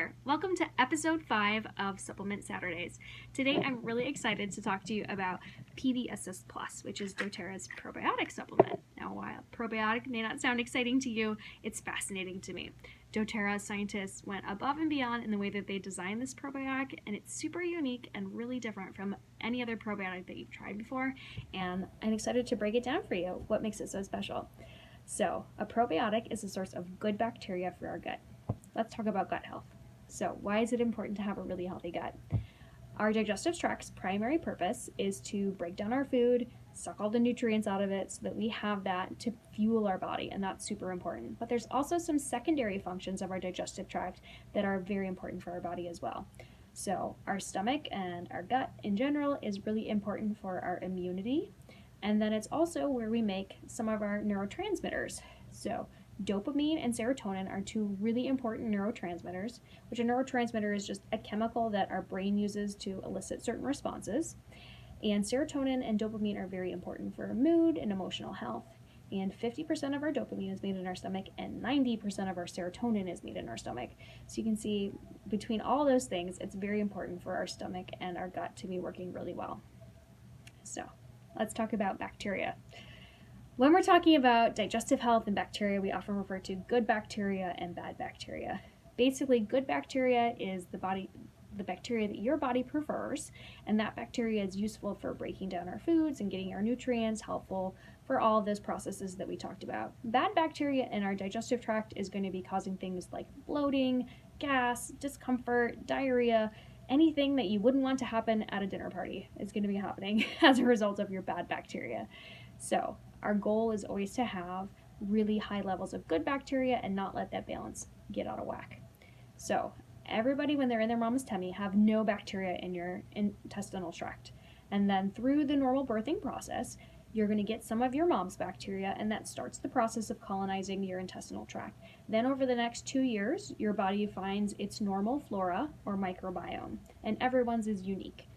there! Welcome to episode 5 of Supplement Saturdays. Today I'm really excited to talk to you about PB Assist Plus, which is doTERRA's probiotic supplement. Now, while probiotic may not sound exciting to you, it's fascinating to me. doTERRA scientists went above and beyond in the way that they designed this probiotic, and it's super unique and really different from any other probiotic that you've tried before, and I'm excited to break it down for you, what makes it so special. So, a probiotic is a source of good bacteria for our gut. Let's talk about gut health. So, why is it important to have a really healthy gut? Our digestive tract's primary purpose is to break down our food, suck all the nutrients out of it so that we have that to fuel our body, and that's super important. But there's also some secondary functions of our digestive tract that are very important for our body as well. So, our stomach and our gut in general is really important for our immunity, and then it's also where we make some of our neurotransmitters. So, dopamine and serotonin are two really important neurotransmitters, which a neurotransmitter is just a chemical that our brain uses to elicit certain responses. And serotonin and dopamine are very important for mood and emotional health. And 50% of our dopamine is made in our stomach, and 90% of our serotonin is made in our stomach. So you can see between all those things, it's very important for our stomach and our gut to be working really well. So let's talk about bacteria. When we're talking about digestive health and bacteria, we often refer to good bacteria and bad bacteria. Basically, good bacteria is the bacteria that your body prefers, and that bacteria is useful for breaking down our foods and getting our nutrients, helpful for all of those processes that we talked about. Bad bacteria in our digestive tract is going to be causing things like bloating, gas, discomfort, diarrhea, anything that you wouldn't want to happen at a dinner party is going to be happening as a result of your bad bacteria. So, our goal is always to have really high levels of good bacteria and not let that balance get out of whack. So, everybody when they're in their mom's tummy have no bacteria in your intestinal tract. And then through the normal birthing process, you're going to get some of your mom's bacteria, and that starts the process of colonizing your intestinal tract. Then over the next 2 years, your body finds its normal flora or microbiome, and everyone's is unique.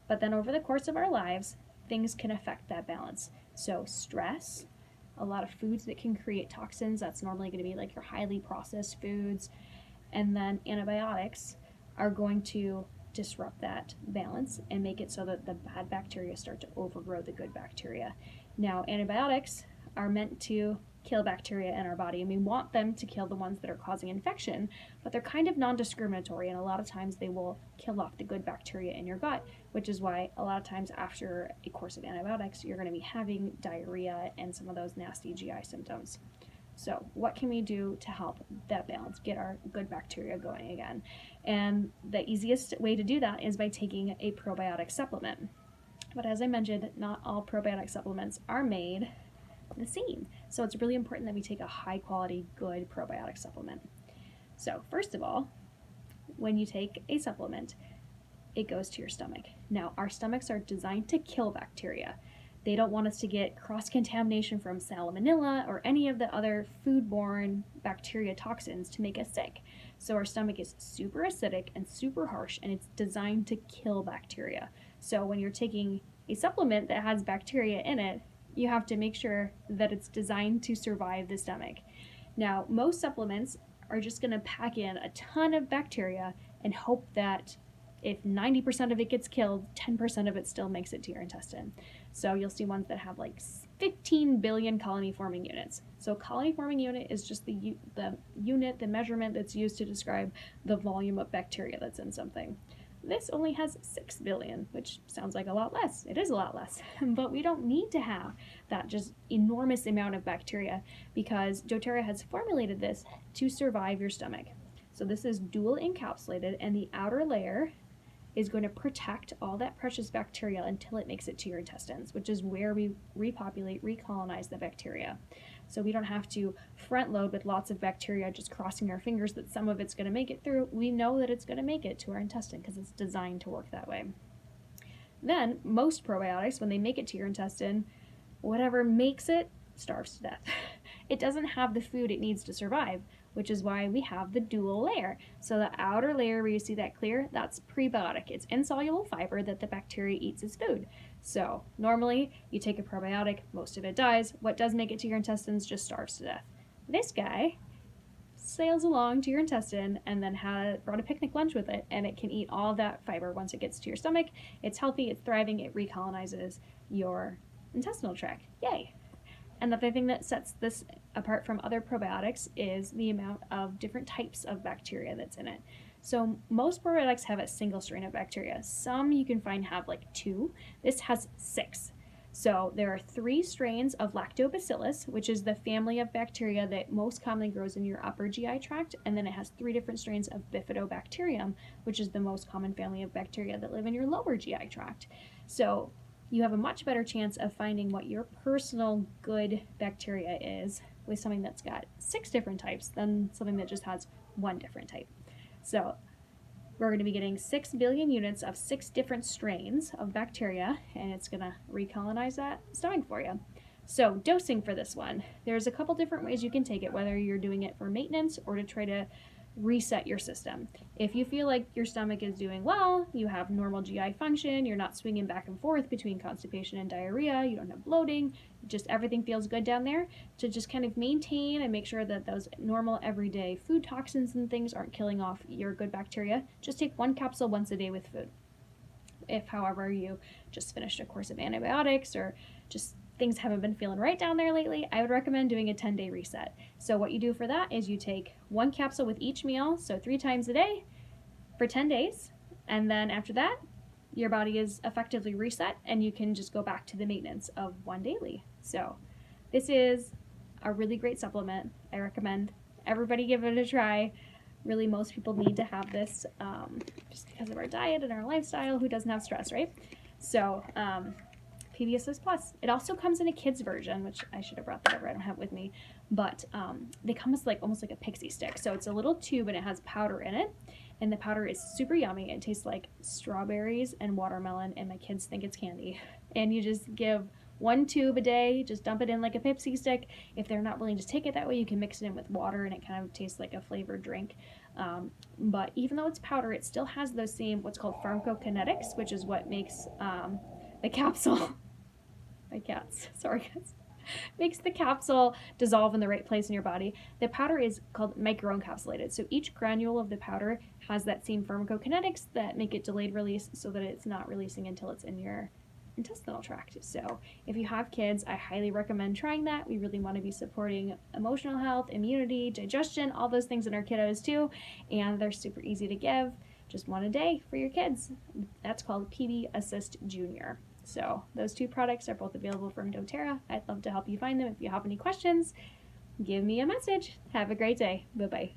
But then over the course of our lives, things can affect that balance. So stress, a lot of foods that can create toxins, that's normally going to be like your highly processed foods, and then antibiotics are going to disrupt that balance and make it so that the bad bacteria start to overgrow the good bacteria. Now, antibiotics are meant to kill bacteria in our body, and we want them to kill the ones that are causing infection, but they're kind of non-discriminatory, and a lot of times they will kill off the good bacteria in your gut, which is why a lot of times after a course of antibiotics, you're going to be having diarrhea and some of those nasty GI symptoms. So what can we do to help that balance, get our good bacteria going again? And the easiest way to do that is by taking a probiotic supplement. But as I mentioned, not all probiotic supplements are made the same. So it's really important that we take a high quality, good probiotic supplement. So first of all, when you take a supplement, it goes to your stomach. Now, our stomachs are designed to kill bacteria. They don't want us to get cross-contamination from salmonella or any of the other foodborne bacteria toxins to make us sick. So our stomach is super acidic and super harsh, and it's designed to kill bacteria. So when you're taking a supplement that has bacteria in it, you have to make sure that it's designed to survive the stomach. Now, most supplements are just going to pack in a ton of bacteria and hope that if 90% of it gets killed, 10% of it still makes it to your intestine. So you'll see ones that have like 15 billion colony-forming units. So colony-forming unit is just the unit, the measurement that's used to describe the volume of bacteria that's in something. This only has 6 billion, which sounds like a lot less. It is a lot less, but we don't need to have that just enormous amount of bacteria because doTERRA has formulated this to survive your stomach. So this is dual encapsulated, and the outer layer is going to protect all that precious bacteria until it makes it to your intestines, which is where we repopulate, recolonize the bacteria. So we don't have to front load with lots of bacteria just crossing our fingers that some of it's going to make it through. We know that it's going to make it to our intestine because it's designed to work that way. Then most probiotics, when they make it to your intestine, whatever makes it starves to death. It doesn't have the food it needs to survive, which is why we have the dual layer. So the outer layer where you see that clear, that's prebiotic. It's insoluble fiber that the bacteria eats as food. So normally you take a probiotic, most of it dies. What does make it to your intestines just starves to death. This guy sails along to your intestine and then brought a picnic lunch with it, and it can eat all that fiber once it gets to your stomach. It's healthy, it's thriving, it recolonizes your intestinal tract. Yay! Another thing that sets this apart from other probiotics is the amount of different types of bacteria that's in it. So most probiotics have a single strain of bacteria. Some you can find have like 2. This has 6. So there are 3 strains of lactobacillus, which is the family of bacteria that most commonly grows in your upper GI tract, and then it has 3 different strains of bifidobacterium, which is the most common family of bacteria that live in your lower GI tract. So you have a much better chance of finding what your personal good bacteria is with something that's got 6 different types than something that just has 1 different type. So we're going to be getting 6 billion units of 6 different strains of bacteria, and it's going to recolonize that stomach for you. So dosing for this one, there's a couple different ways you can take it, whether you're doing it for maintenance or to try to reset your system. If you feel like your stomach is doing well, you have normal GI function, you're not swinging back and forth between constipation and diarrhea, you don't have bloating, just everything feels good down there, to just kind of maintain and make sure that those normal everyday food toxins and things aren't killing off your good bacteria, just take 1 capsule once a day with food. If, however, you just finished a course of antibiotics or just things haven't been feeling right down there lately, I would recommend doing a 10-day reset. So what you do for that is you take 1 capsule with each meal, so 3 times a day for 10 days, and then after that, your body is effectively reset and you can just go back to the maintenance of 1 daily. So this is a really great supplement. I recommend everybody give it a try. Really, most people need to have this just because of our diet and our lifestyle. Who doesn't have stress, right? So PBSS Plus. It also comes in a kid's version, which I should have brought that over. I don't have it with me, but they come as almost like a pixie stick. So it's a little tube and it has powder in it, and the powder is super yummy. It tastes like strawberries and watermelon, and my kids think it's candy. And you just give 1 tube a day, just dump it in like a Pepsi stick. If they're not willing to take it that way, you can mix it in with water and it kind of tastes like a flavored drink. But even though it's powder, it still has those same what's called pharmacokinetics, which is what makes the capsule my cats, sorry guys, makes the capsule dissolve in the right place in your body. The powder is called microencapsulated, so each granule of the powder has that same pharmacokinetics that make it delayed release so that it's not releasing until it's in your intestinal tract. So if you have kids, I highly recommend trying that. We really want to be supporting emotional health, immunity, digestion, all those things in our kiddos too, and they're super easy to give. Just 1 a day for your kids. That's called PB Assist Junior. So those 2 products are both available from dōTERRA. I'd love to help you find them. If you have any questions, give me a message. Have a great day. Bye-bye.